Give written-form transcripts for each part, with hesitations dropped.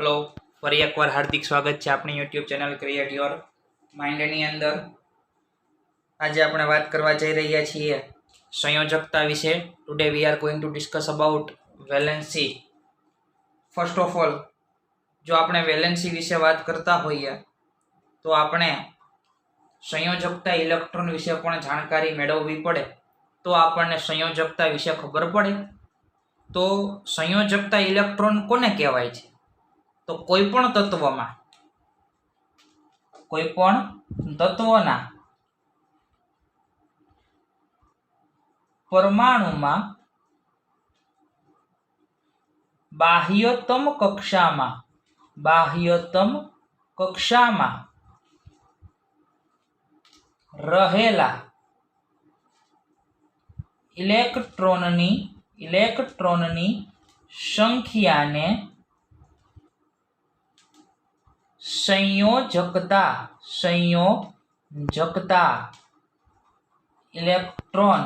Hello फरी एक बार हार्दिक स्वागत है अपनी YouTube channel create your mind ની અંદર આજે આપણે વાત કરવા જઈ રહ્યા છીએ સંયોજકતા વિશે. Today we are going to discuss about valency. First of all, જો આપણે વેલેન્સી વિશે વાત કરતા હોઈએ તો આપણે સંયોજકતા ઇલેક્ટ્રોન વિશે પણ જાણકારી મેળવવી પડે તો આપણને સંયોજકતા વિશે ખબર પડે. તો સંયોજકતા ઇલેક્ટ્રોન કોને કહેવાય છે? તો કોઈપણ તત્વના પરમાણુમાં બાહ્યતમ કક્ષામાં રહેલા ઇલેક્ટ્રોનની સંખ્યાને સંયોજકતા ઇલેક્ટ્રોન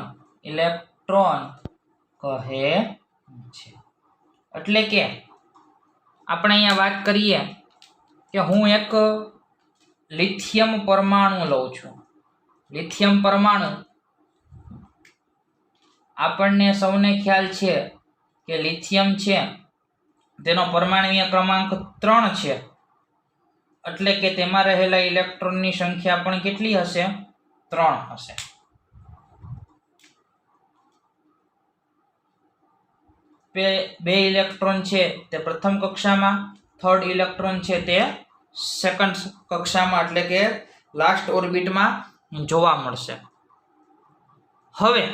કહે છે. એટલે કે આપણે અહીંયા વાત કરીએ કે હું એક લિથિયમ પરમાણુ લઉં છું. લિથિયમ પરમાણુ આપણને સૌને ખ્યાલ છે કે લિથિયમ છે તેનો પરમાણુય ક્રમાંક 3 છે. એટલે કે તેમાં રહેલા ઇલેક્ટ્રોનની સંખ્યા પણ કેટલી હશે? 3 હશે. બે ઇલેક્ટ્રોન છે તે પ્રથમ કક્ષામાં, થર્ડ ઇલેક્ટ્રોન છે તે સેકન્ડ કક્ષામાં એટલે કે લાસ્ટ ઓર્બિટમાં જોવા મળશે. હવે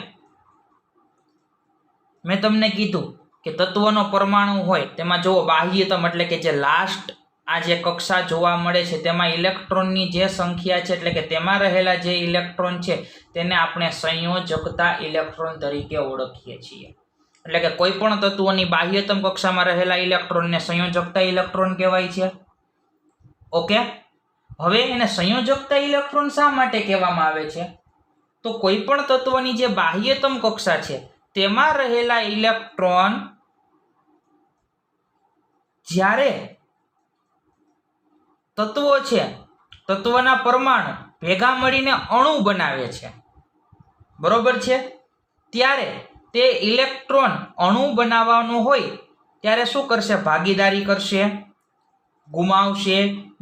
મેં તમને કીધું કે તત્વનો પરમાણુ હોય તેમાં જો બાહ્યતમ એટલે કે જે લાસ્ટ આ જે કક્ષા જોવા મળે છે તેમાં ઇલેક્ટ્રોનની જે સંખ્યા છે એટલે કે તેમાં રહેલા જે ઇલેક્ટ્રોન છે તેને આપણે સંયોજકતા ઇલેક્ટ્રોન તરીકે ઓળખીએ છીએ. એટલે કે કોઈ પણ તત્વોની બાહ્યતમ કક્ષામાં રહેલા ઇલેક્ટ્રોનને સંયોજકતા ઇલેક્ટ્રોન કહેવાય છે. ઓકે, હવે એને સંયોજકતા ઇલેક્ટ્રોન શા માટે કહેવામાં આવે છે? તો કોઈ પણ તત્વની જે બાહ્યતમ કક્ષા છે તેમાં રહેલા ઇલેક્ટ્રોન જ્યારે તત્વો છે, તત્વના પરમાણુ ભેગા મળીને અણુ બનાવે છે, બરોબર છે, ત્યારે તે ઇલેક્ટ્રોન અણુ બનાવવાનું હોય ત્યારે શું કરશે? ભાગીદારી કરશે, ગુમાવશે,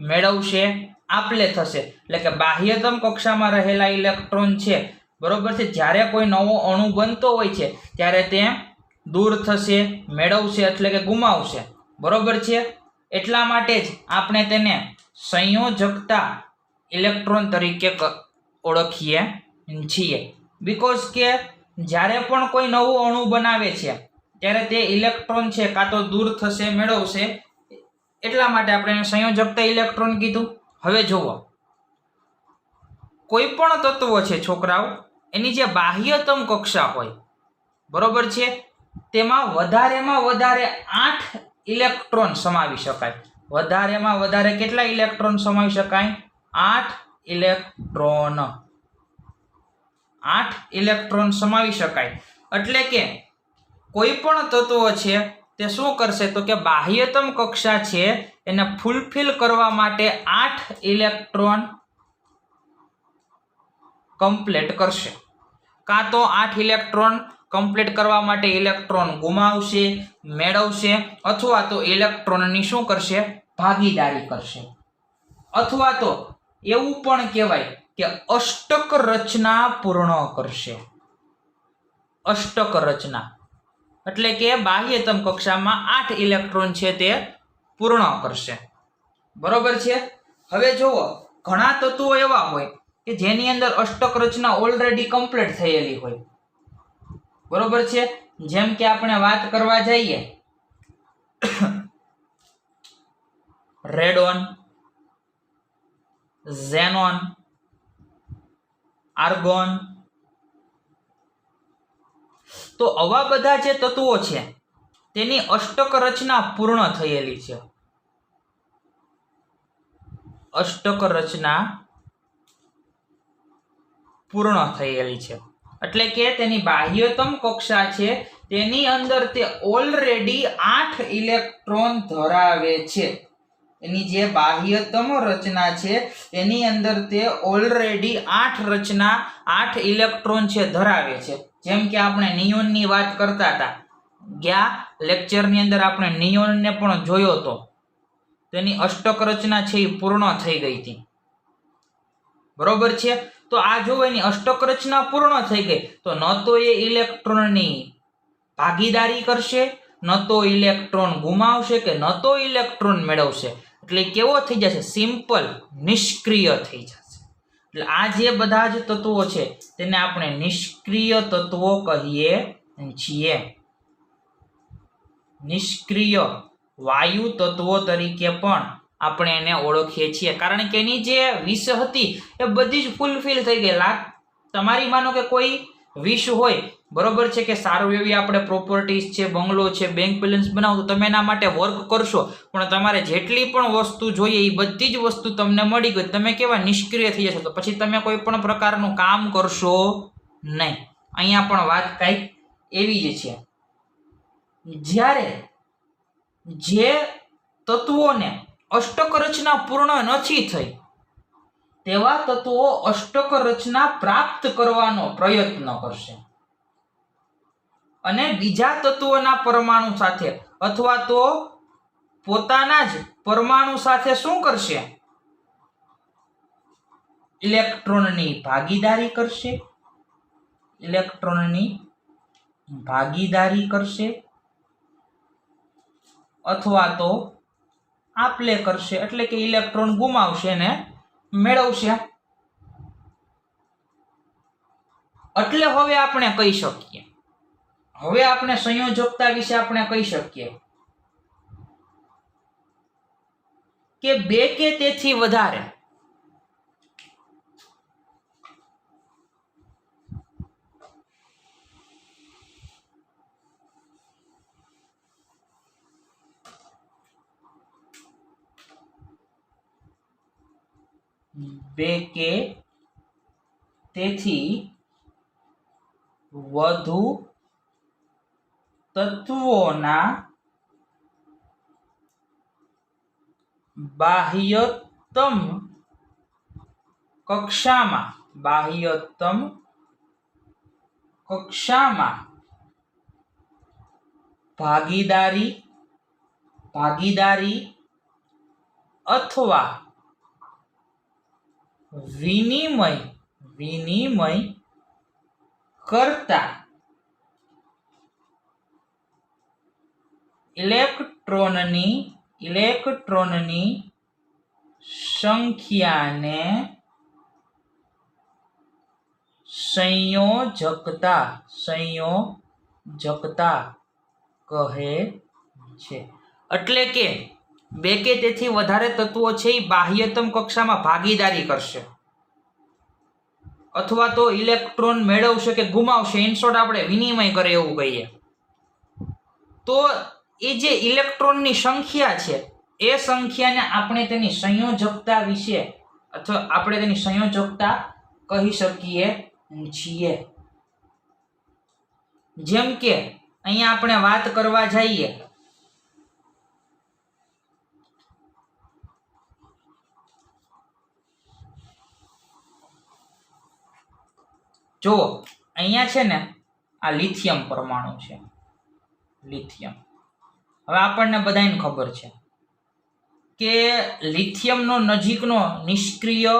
મેળવશે, આપલે થશે. એટલે કે બાહ્યતમ કક્ષામાં રહેલા ઇલેક્ટ્રોન છે, બરોબર છે, જ્યારે કોઈ નવો અણુ બનતો હોય છે ત્યારે તે દૂર થશે, મેળવશે એટલે કે ગુમાવશે, બરોબર છે. એટલા માટે જ આપણે તેને સંયોજકતા ઇલેક્ટ્રોન તરીકે ઓળખીએ છીએ. બીકોઝ કે જ્યારે પણ કોઈ નવું અણુ બનાવે છે ત્યારે તે ઇલેક્ટ્રોન છે કાં તો દૂર થશે, મેળવશે, એટલા માટે આપણે એને સંયોજકતા ઇલેક્ટ્રોન કીધું. હવે જુઓ, કોઈ પણ તત્વો છે છોકરાઓ, એની જે બાહ્યતમ કક્ષા હોય, બરોબર છે, તેમાં વધારેમાં વધારે 8 ઇલેક્ટ્રોન સમાવી શકાય. વધારેમાં વધારે કેટલા ઇલેક્ટ્રોન સમાવી શકાય? 8 ઇલેક્ટ્રોન સમાવી શકાય. એટલે કે કોઈ પણ તત્વ છે તે શું કરશે? તો કે બાહ્યતમ કક્ષા છે એને ફૂલફિલ કરવા માટે 8 ઇલેક્ટ્રોન કમ્પ્લીટ કરશે. કાં તો 8 ઇલેક્ટ્રોન કમ્પ્લીટ કરવા માટે ઇલેક્ટ્રોન ગુમાવશે, મેળવશે, અથવા તો ઇલેક્ટ્રોનની શું કરશે? ભાગીદારી કરશે. અથવા તો એવું પણ કહેવાય કે અષ્ટક રચના પૂર્ણ કરશે. અષ્ટક રચના એટલે કે બાહ્યતમ કક્ષામાં 8 ઇલેક્ટ્રોન છે તે પૂર્ણ કરશે, બરોબર છે. હવે જુઓ, ઘણા તત્વો એવા હોય કે જેની અંદર અષ્ટક રચના ઓલરેડી કમ્પ્લીટ થયેલી હોય, બરોબર છે. જેમ કે આપણે વાત કરવા જઈએ રેડોન, ઝેનોન, આર્ગોન, તો આવા બધા જે તત્વો છે તેની અષ્ટક રચના પૂર્ણ થયેલી છે. અષ્ટક રચના પૂર્ણ થયેલી છે એટલે કે તેની બાહ્યતમ કક્ષા છે તેની અંદર તે ઓલરેડી 8 ઇલેક્ટ્રોન ધરાવે છે. એની જે બાહ્યતમ રચના છે એની અંદર તે ઓલરેડી 8 રચના 8 ઇલેક્ટ્રોન છે ધરાવે છે. જેમ કે આપણે નિયોનની વાત કરતા હતા, ગયા લેક્ચરની અંદર આપણે નિયોનને પણ જોયો તો તેની અષ્ટક રચના છે એ પૂર્ણ થઈ ગઈ હતી. બરોબર છે. તો આ જો એની અષ્ટક રચના પૂર્ણ થઈ ગઈ તો ન તો એ ઇલેક્ટ્રોનની ભાગીદારી કરશે, ન તો ઇલેક્ટ્રોન ગુમાવશે કે ન તો ઇલેક્ટ્રોન મેળવશે. એટલે કેવો થઈ જશે? સિમ્પલ નિષ્ક્રિય થઈ જશે. એટલે આ જે બધા જ તત્વો છે તેને આપણે નિષ્ક્રિય તત્વો કહીએ છીએ. નિષ્ક્રિય વાયુ તત્વો તરીકે પણ આપણે એને ઓળખીએ છીએ, કારણ કે એની જે વિષ હતી એ બધી જ ફૂલફિલ થઈ ગઈ. તમારી માનો કે કોઈ વિષ હોય, બરોબર છે, કે સારું એવી આપણે પ્રોપર્ટીઝ છે, બંગલો છે, બેંક બેલેન્સ બનાવો તો તમે એના માટે વર્ક કરશો, પણ તમારે જેટલી પણ વસ્તુ જોઈએ એ બધી જ વસ્તુ તમને મળી ગઈ, તમે કેવા નિષ્ક્રિય થઈ જશો, તો પછી તમે કોઈ પણ પ્રકારનું કામ કરશો નહીં. અહીંયા પણ વાત કંઈક એવી જ છે. જ્યારે જે તત્વોને અષ્ટક રચના પૂર્ણ નથી થઈ તેવા તત્વો અષ્ટક રચના પ્રાપ્ત કરવાનો પ્રયત્ન કરશે અને બીજા તત્વોના પરમાણુ સાથે અથવા તો પોતાના જ પરમાણુ સાથે શું કરશે? ઇલેક્ટ્રોનની ભાગીદારી કરશે. ઇલેક્ટ્રોનની ભાગીદારી કરશે અથવા તો આપલે કરશે, એટલે કે ઇલેક્ટ્રોન ગુમાવશે ને મેળવશે. એટલે હવે આપણે કહી શકીએ, હવે આપણે સંયોજકતા વિશે આપણે કહી શકીએ કે બે કે તેથી વધારે બે કે તેથી વધુ તત્વોના બાહ્યતમ કક્ષામાં ભાગીદારી અથવા વિનિમય કરતા ઇલેક્ટ્રોનની સંખ્યાને સંયોજકતા કહે છે. એટલે કે બે કે તેથી વધારે તત્વો છે એ બાહ્યતમ કક્ષામાં ભાગીદારી કરશે અથવા તો ઇલેક્ટ્રોન મેળવશે કે ગુમાવશે, ઇન શોર્ટ આપણે વિનિમય કરે એવું કહીએ. તો એ જે ઇલેક્ટ્રોનની સંખ્યા છે એ સંખ્યાને આપણે તેની સંયોજકતા વિશે અથવા આપણે તેની સંયોજકતા કહી શકીએ છીએ. જેમ કે અહીંયા આપણે વાત કરવા જઈએ જો અહીંયા છે ને આ લિથિયમ પરમાણુ છે. લિથિયમ, હવે આપણને બધાને ખબર છે કે લિથિયમનો નજીકનો નિષ્ક્રિય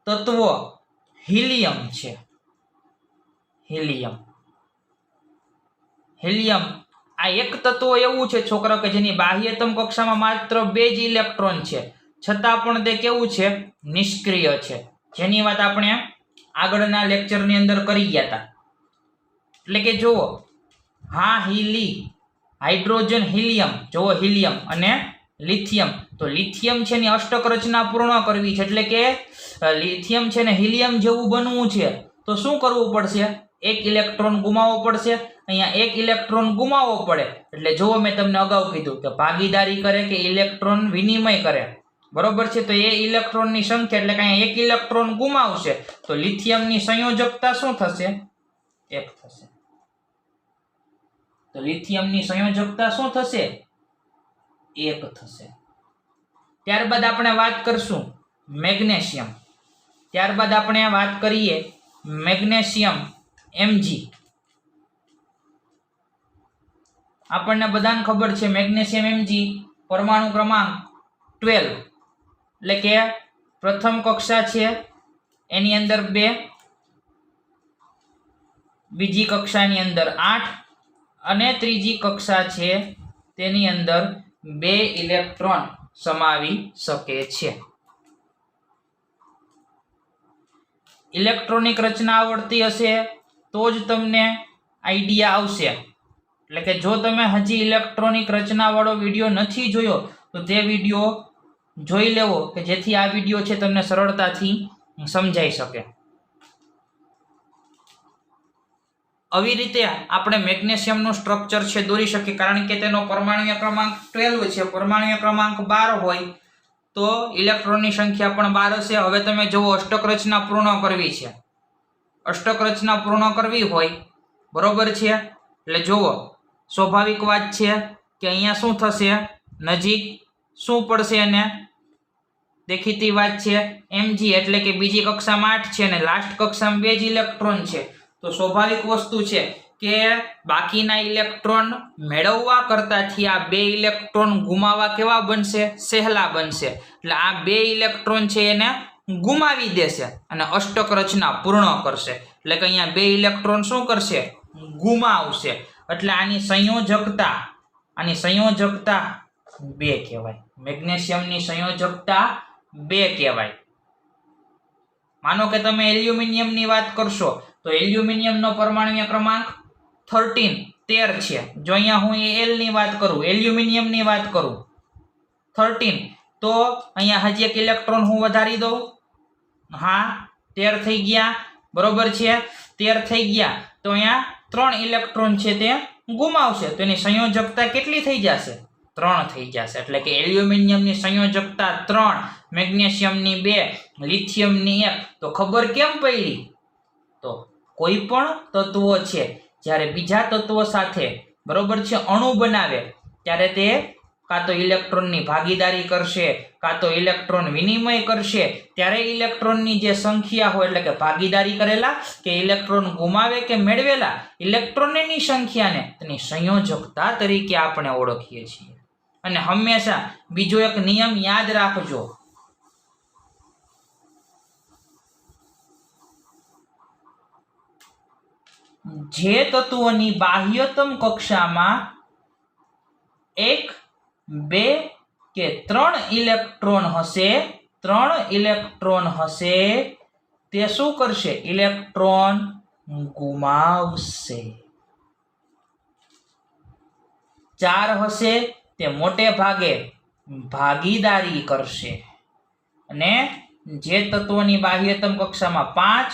તત્વ હિલિયમ છે. હિલિયમ આ એક તત્વ એવું છે છોકરા કે જેની બાહ્યતમ કક્ષામાં માત્ર 2 જ ઇલેક્ટ્રોન છે, છતાં પણ તે કેવું છે? નિષ્ક્રિય છે. જેની વાત આપણે આગળના લેક્ચરની અંદર કરી ગયા હતા. એટલે કે જુઓ, હાઇડ્રોજન હિલિયમ, જુઓ હિલિયમ અને લિથિયમ. તો લિથિયમ છે ની અષ્ટક રચના પૂર્ણ કરવી છે, એટલે કે લિથિયમ છે ને હિલિયમ જેવું બનવું છે તો શું કરવું પડશે? એક ઇલેક્ટ્રોન ગુમાવવો પડશે. અહીંયા એક ઇલેક્ટ્રોન ગુમાવવો પડે એટલે જુઓ મેં તમને અગાઉ કીધું કે ભાગીદારી કરે કે ઇલેક્ટ્રોન વિનિમય કરે, બરોબર છે. તો એ ઇલેક્ટ્રોનની સંખ્યા એટલે કે અહીંયા એક ઇલેક્ટ્રોન ગુમાવશે તો લિથિયમની સંયોજકતા શું થશે? 1 થશે. તો લિથિયમની સંયોજકતા શું થશે? 1 થશે. ત્યારબાદ આપણે વાત કરશું મેગ્નેશિયમ. ત્યારબાદ આપણે વાત કરીએ મેગ્નેશિયમ Mg. આપણને બધાને ખબર છે મેગ્નેશિયમ Mg પરમાણુ ક્રમાંક 12, એટલે કે પ્રથમ કક્ષા છે એની અંદર 2, બીજી કક્ષાની અંદર 8 અને ત્રીજી કક્ષા છે તેની અંદર 2 ઇલેક્ટ્રોન સમાવી શકે છે. ઇલેક્ટ્રોનિક રચના આવડતી હશે તો જ તમને આઈડિયા આવશે. એટલે કે જો તમે હજી ઇલેક્ટ્રોનિક રચના વાળો વિડીયો નથી જોયો તો તે વિડીયો જોઈ લેવો કે જેથી આ વિડીયો છે તમને સરળતાથી સમજાઈ શકે. આવી રીતે આપણે મેગ્નેશિયમનું સ્ટ્રક્ચર છે દોરી શકીએ, કારણ કે તેનો પરમાણુય ક્રમાંક 12 છે. પરમાણુય ક્રમાંક 12 હોય તો ઇલેક્ટ્રોનની સંખ્યા પણ 12 હશે. હવે તમે જુઓ, અષ્ટક રચના પૂર્ણ કરવી છે. અષ્ટક રચના પૂર્ણ કરવી હોય, બરોબર છે, એટલે જુઓ સ્વાભાવિક વાત છે કે અહીંયા શું થશે, નજીક શું પડશે, અને દેખીતી વાત છે Mg એટલે કે બીજી કક્ષામાં 8 છે અને લાસ્ટ કક્ષામાં 2 જ ઇલેક્ટ્રોન છે. તો સ્વાભાવિક વસ્તુ છે કે બાકીના ઇલેક્ટ્રોન મેળવવા કરતાથી આ 2 ઇલેક્ટ્રોન ગુમાવવા કેવા બનશે, સહેલા બનશે. એટલે આ 2 ઇલેક્ટ્રોન છે એને ગુમાવી દેશે અને અષ્ટક રચના પૂર્ણ કરશે. એટલે કે અહીંયા 2 ઇલેક્ટ્રોન શું કરશે, ગુમાવશે. એટલે આની સંયોજકતા 2 કહેવાય. મેગ્નેશિયમની સંયોજકતા 2 કહેવાય. માનો કે તમે એલ્યુમિનિયમની વાત કરશો તો એલ્યુમિનિયમનો પરમાણુય ક્રમાંક 13 છે. જો અહીંયા હું Al ની વાત કરું, એલ્યુમિનિયમની વાત કરું 13, તો અહીંયા હજી એક ઇલેક્ટ્રોન હું વધારી દઉં. હા, 13 થઈ ગયા, બરોબર છે. 13 થઈ ગયા તો અહીંયા 3 ઇલેક્ટ્રોન છે તે ગુમાવશે. તો એની સંયોજકતા કેટલી થઈ જશે, 3 થઈ જશે. એટલે કે એલ્યુમિનિયમની સંયોજકતા 3, મેગ્નેશિયમની 2, લિથિયમની 1. તો ખબર કેમ પડી? તો કોઈ પણ તત્વો છે જ્યારે બીજા તત્વો સાથે, બરોબર છે, અણુ બનાવે ત્યારે તે કાં તો ઇલેક્ટ્રોનની ભાગીદારી કરશે, કાં તો ઇલેક્ટ્રોન વિનિમય કરશે. ત્યારે ઇલેક્ટ્રોનની જે સંખ્યા હોય, એટલે કે ભાગીદારી કરેલા કે ઇલેક્ટ્રોન ગુમાવે કે મેળવેલા ઇલેક્ટ્રોનની સંખ્યાને તેની સંયોજકતા તરીકે આપણે ઓળખીએ છીએ. અને હંમેશા બીજો એક નિયમ યાદ રાખજો, જે તત્વોની બાહ્યતમ કક્ષામાં 1, 2 કે 3 ઇલેક્ટ્રોન હશે તે શું કરશે, ઇલેક્ટ્રોન ગુમાવશે. 4 હશે તે મોટે ભાગે ભાગીદારી કરશે. અને જે તત્વોની બાહ્યતમ કક્ષામાં 5,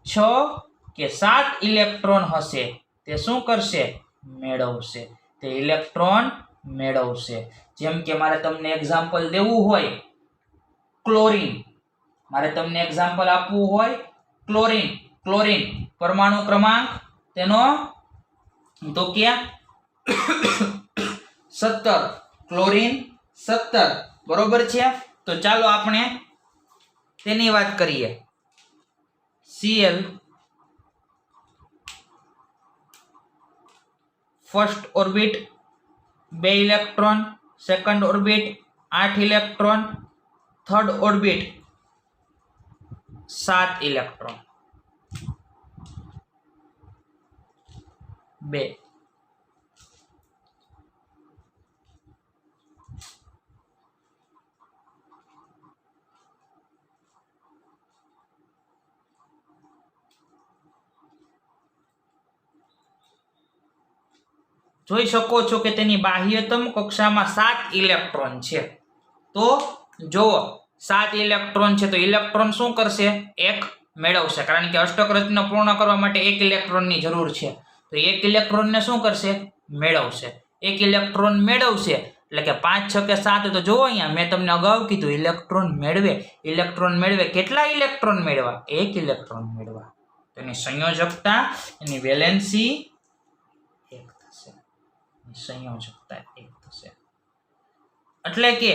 6 કે 7 ઇલેક્ટ્રોન હશે તે શું કરશે, મેળવશે. તે ઇલેક્ટ્રોન મેળવશે. જેમ કે મારે તમને એક્ઝામ્પલ દેવું હોય, ક્લોરીન, મારે તમને એક્ઝામ્પલ આપવું હોય ક્લોરીન પરમાણુ ક્રમાંક તેનો તો કે 17, ક્લોરીન 17, બરોબર છે. તો ચાલો આપણે તેની વાત કરીએ. Cl first orbit 2 electron, second orbit 8 electron, third orbit 7 electron, 2. જોઈ શકો છો કે તેની બાહ્યતમ કક્ષામાં 7 ઇલેક્ટ્રોન છે. તો જુઓ 7 ઇલેક્ટ્રોન છે તો ઇલેક્ટ્રોન શું કરશે, 1 મેળવશે, કારણ કે અષ્ટક રચના પૂર્ણ કરવા માટે 1 ઇલેક્ટ્રોનની જરૂર છે. તો 1 ઇલેક્ટ્રોનને શું કરશે, મેળવશે. 1 ઇલેક્ટ્રોન મેળવશે એટલે કે 5, 6 કે 7. તો જુઓ અહીંયા મેં તમને અગાઉ કીધું, ઇલેક્ટ્રોન મેળવે. કેટલા ઇલેક્ટ્રોન મેળવા, 1 ઇલેક્ટ્રોન મેળવા. તેની સંયોજકતા, એની વેલેન્સી 1 થશે. સંયોજકતા 1 થશે. એટલે કે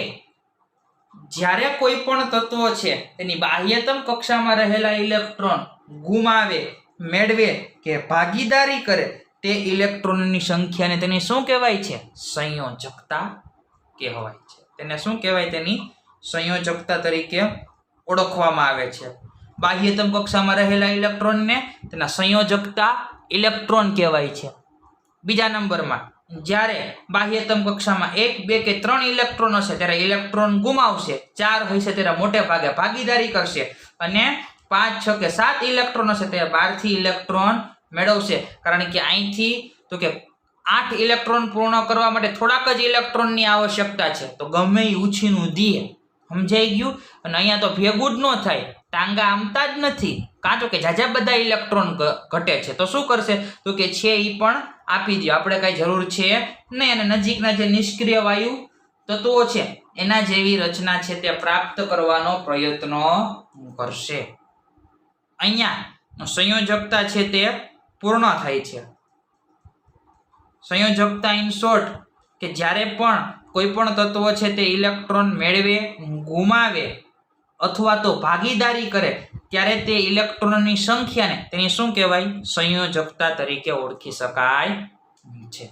જ્યારે કોઈ પણ તત્વો છે તેની બાહ્યતમ કક્ષામાં રહેલા ઇલેક્ટ્રોન ગુમાવે, મેળવે કે ભાગીદારી કરે તે ઇલેક્ટ્રોનની સંખ્યાને તેની શું કહેવાય છે? સંયોજકતા કહેવાય છે. તેને શું કહેવાય? તેની સંયોજકતા તરીકે ઓળખવામાં આવે છે. બાહ્યતમ કક્ષામાં રહેલા ઇલેક્ટ્રોનને તેના સંયોજકતા ઇલેક્ટ્રોન કહેવાય છે. બીજા નંબરમાં જ્યારે બાહ્યતમ કક્ષામાં 1, 2 કે 3 ઇલેક્ટ્રોન હશે ત્યારે ઇલેક્ટ્રોન ગુમાવશે, 4 હશે ત્યારે મોટે ભાગે ભાગીદારી કરશે, અને 5, 6 કે 7 ઇલેક્ટ્રોન હશે ત્યારે 12 થી ઇલેક્ટ્રોન મેળવશે. કારણ કે અહીંથી તો કે 8 ઇલેક્ટ્રોન પૂર્ણ કરવા માટે થોડાક જ ઇલેક્ટ્રોનની આવશ્યકતા છે, તો ગમે એ ઉછીનું દીએ. સમજાઈ ગયું? અને અહીંયા તો ભેગું જ ન થાય, ટાંગા આમતા જ નથી, કાં તો કે જાજા બધા ઇલેક્ટ્રોન ઘટે છે, તો શું કરશે? તો કે છે એ પણ આપી દો, આપણે કાંઈ જરૂર છે નહીં. અને નજીકના જે નિષ્ક્રિય વાયુ તત્વો છે એના જેવી રચના છે તે પ્રાપ્ત કરવાનો પ્રયત્ન કરશે. અહીંયા સંયોજકતા છે તે પૂર્ણ થાય છે. સંયોજકતા ઇન શોર્ટ કે જ્યારે પણ કોઈ પણ તત્વ છે તે ઇલેક્ટ્રોન મેળવે, ગુમાવે અથવા તો ભાગીદારી કરે ત્યારે તે ઇલેક્ટ્રોનની સંખ્યાને તેની શું કહેવાય? સંયોજકતા તરીકે ઓળખી શકાય છે.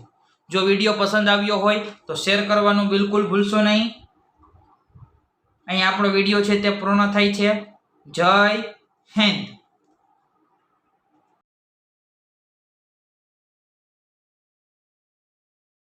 જો વિડીયો પસંદ આવ્યો હોય તો શેર કરવાનું બિલકુલ ભૂલશો નહીં. અહીં આપણો વિડીયો છે તે પૂર્ણ થાય છે. જય હિન્દ.